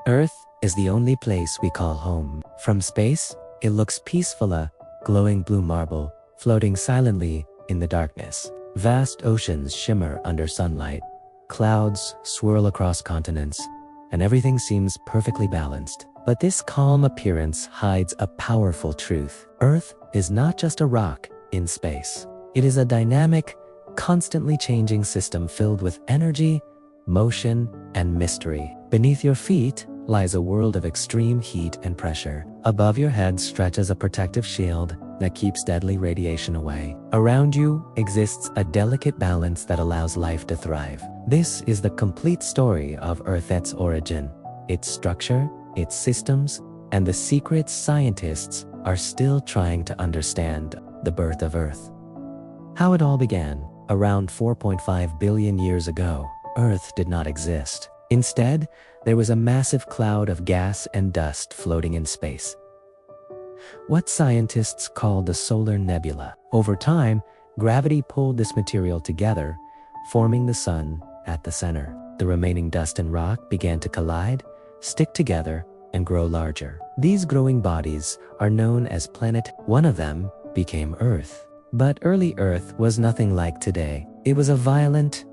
Earth is the only place we call home. From space, it looks peaceful, a glowing blue marble, floating silently in the darkness. Vast oceans shimmer under sunlight. Clouds swirl across continents, and everything seems perfectly balanced. But this calm appearance hides a powerful truth. Earth is not just a rock in space. It is a dynamic, constantly changing system filled with energy, motion, and mystery. Beneath your feet lies a world of extreme heat and pressure. Above your head stretches a protective shield that keeps deadly radiation away. Around you exists a delicate balance that allows life to thrive. This is the complete story of Earth's origin, its structure, its systems, and the secrets scientists are still trying to understand. The birth of Earth. How it all began. Around 4.5 billion years ago, Earth did not exist. Instead, there was a massive cloud of gas and dust floating in space, what scientists call the solar nebula. Over time, gravity pulled this material together, forming the sun at the center. The remaining dust and rock began to collide, stick together, and grow larger. These growing bodies are known as planets. One of them became Earth. But early Earth was nothing like today. It was a violent,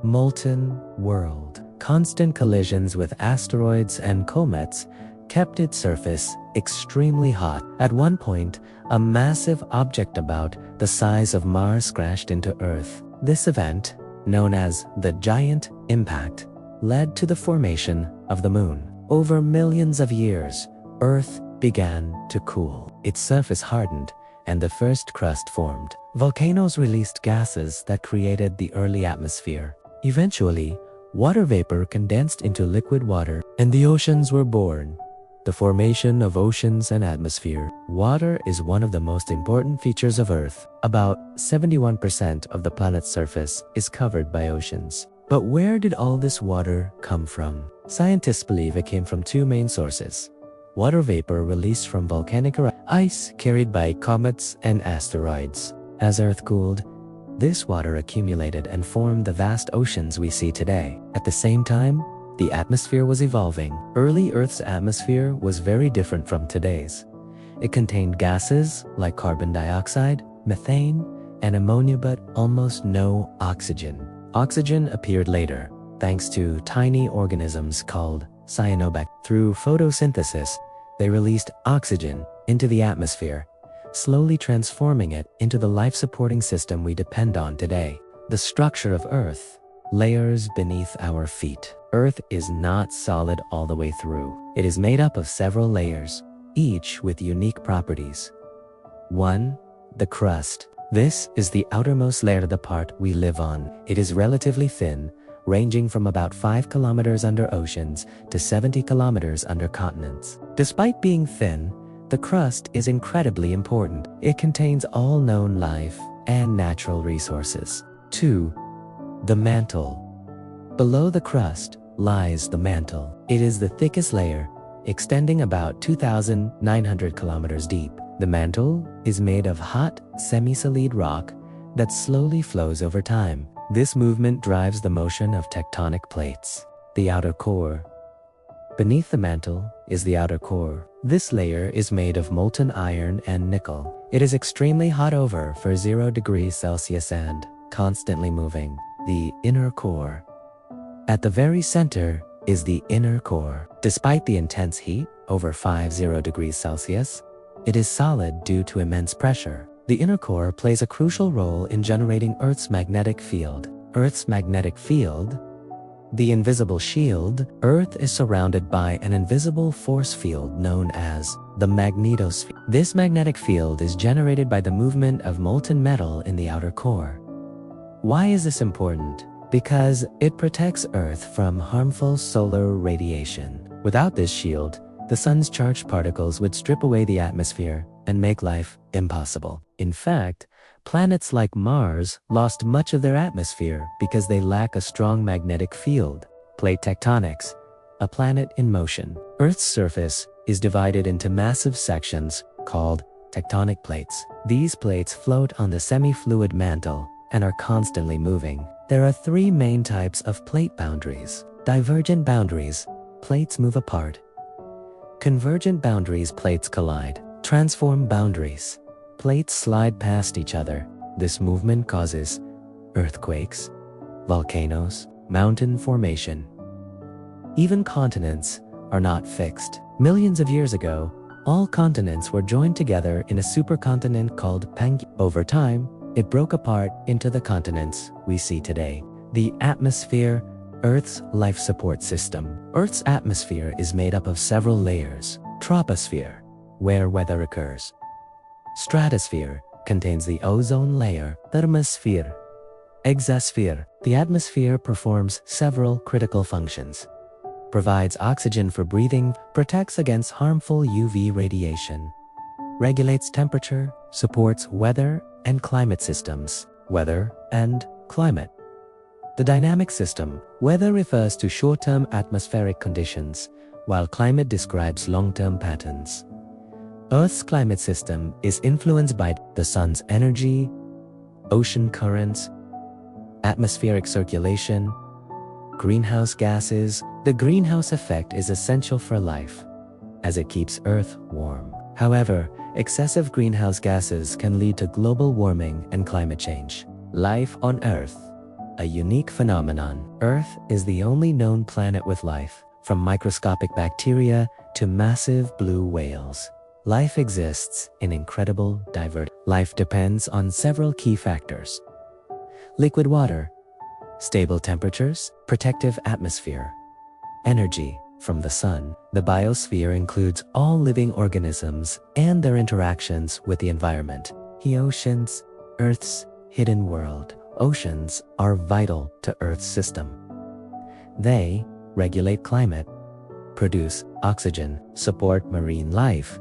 molten world. Constant collisions with asteroids and comets kept its surface extremely hot. At one point, a massive object about the size of Mars crashed into Earth. This event, known as the Giant Impact, led to the formation of the Moon. Over millions of years, Earth began to cool. Its surface hardened, and the first crust formed. Volcanoes released gases that created the early atmosphere. Eventually, water vapor condensed into liquid water, and the oceans were born. The formation of oceans and atmosphere. Water is one of the most important features of Earth. About 71% of the planet's surface is covered by oceans. But where did all this water come from? Scientists believe it came from two main sources: water vapor released from volcanic ice carried by comets and asteroids. As Earth cooled, this water accumulated and formed the vast oceans we see today. At the same time, the atmosphere was evolving. Early Earth's atmosphere was very different from today's. It contained gases like carbon dioxide, methane, and ammonia, but almost no oxygen. Oxygen appeared later, thanks to tiny organisms called cyanobacteria. Through photosynthesis, they released oxygen into the atmosphere, slowly transforming it into the life-supporting system we depend on today. The structure of Earth. Layers beneath our feet. Earth is not solid all the way through. It is made up of several layers, each with unique properties. 1. The crust. This is the outermost layer, the part we live on. It is relatively thin, ranging from about 5 kilometers under oceans to 70 kilometers under continents. Despite being thin, the crust is incredibly important. It contains all known life and natural resources. 2. The mantle. Below the crust lies the mantle. It is the thickest layer, extending about 2,900 kilometers deep. The mantle is made of hot, semi-solid rock that slowly flows over time. This movement drives the motion of tectonic plates. The outer core. Beneath the mantle is the outer core. This layer is made of molten iron and nickel. It is extremely hot over for 0 degrees Celsius and constantly moving. The inner core. At the very center is the inner core. Despite the intense heat, over 50 degrees Celsius, it is solid due to immense pressure. The inner core plays a crucial role in generating Earth's magnetic field. Earth's magnetic field, the invisible shield. Earth is surrounded by an invisible force field known as the magnetosphere. This magnetic field is generated by the movement of molten metal in the outer core. Why is this important? Because it protects Earth from harmful solar radiation. Without this shield, the sun's charged particles would strip away the atmosphere and make life impossible. In fact, planets like Mars lost much of their atmosphere because they lack a strong magnetic field. Plate tectonics, a planet in motion. Earth's surface is divided into massive sections called tectonic plates. These plates float on the semi-fluid mantle and are constantly moving. There are 3 main types of plate boundaries: divergent boundaries, plates move apart. Convergent boundaries, plates collide. Transform boundaries. Plates slide past each other. This movement causes earthquakes, volcanoes, mountain formation. Even continents are not fixed. Millions of years ago, all continents were joined together in a supercontinent called Pangaea. Over time, it broke apart into the continents we see today. The atmosphere, Earth's life support system. Earth's atmosphere is made up of several layers. Troposphere, where weather occurs. Stratosphere contains the ozone layer. Thermosphere. Exosphere. The atmosphere performs several critical functions. Provides oxygen for breathing, protects against harmful UV radiation. Regulates temperature, supports weather and climate systems. Weather and climate. The dynamic system. Weather refers to short-term atmospheric conditions, while climate describes long-term patterns. Earth's climate system is influenced by the sun's energy, ocean currents, atmospheric circulation, greenhouse gases. The greenhouse effect is essential for life, as it keeps Earth warm. However, excessive greenhouse gases can lead to global warming and climate change. Life on Earth. A unique phenomenon. Earth is the only known planet with life, from microscopic bacteria to massive blue whales. Life exists in incredible diversity. Life depends on several key factors. Liquid water, stable temperatures, protective atmosphere, energy from the sun. The biosphere includes all living organisms and their interactions with the environment. The oceans, Earth's hidden world. Oceans are vital to Earth's system. They regulate climate, produce oxygen, support marine life,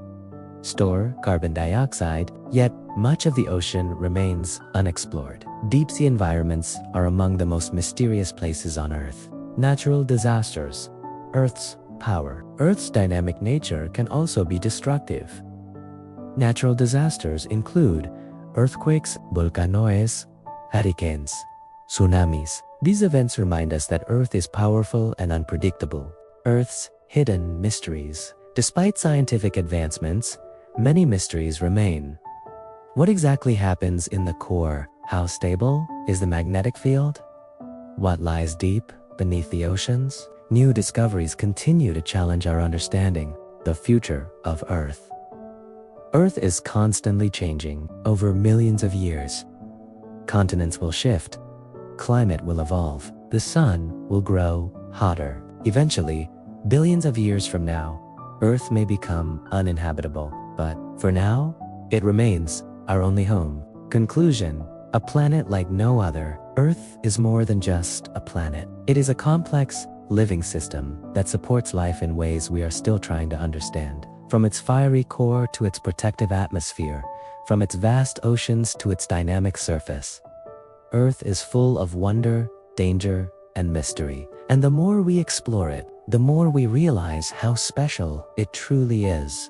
store carbon dioxide, yet much of the ocean remains unexplored. Deep-sea environments are among the most mysterious places on Earth. Natural disasters. Earth's power. Earth's dynamic nature can also be destructive. Natural disasters include earthquakes, volcanoes, hurricanes, tsunamis. These events remind us that Earth is powerful and unpredictable. Earth's hidden mysteries. Despite scientific advancements, many mysteries remain. What exactly happens in the core? How stable is the magnetic field? What lies deep beneath the oceans? New discoveries continue to challenge our understanding. The future of Earth. Earth is constantly changing over millions of years. Continents will shift. Climate will evolve. The sun will grow hotter. Eventually, billions of years from now, Earth may become uninhabitable. But for now, it remains our only home. Conclusion. A planet like no other. Earth is more than just a planet. It is a complex, living system that supports life in ways we are still trying to understand. From its fiery core to its protective atmosphere, from its vast oceans to its dynamic surface. Earth is full of wonder, danger, and mystery. And the more we explore it, the more we realize how special it truly is.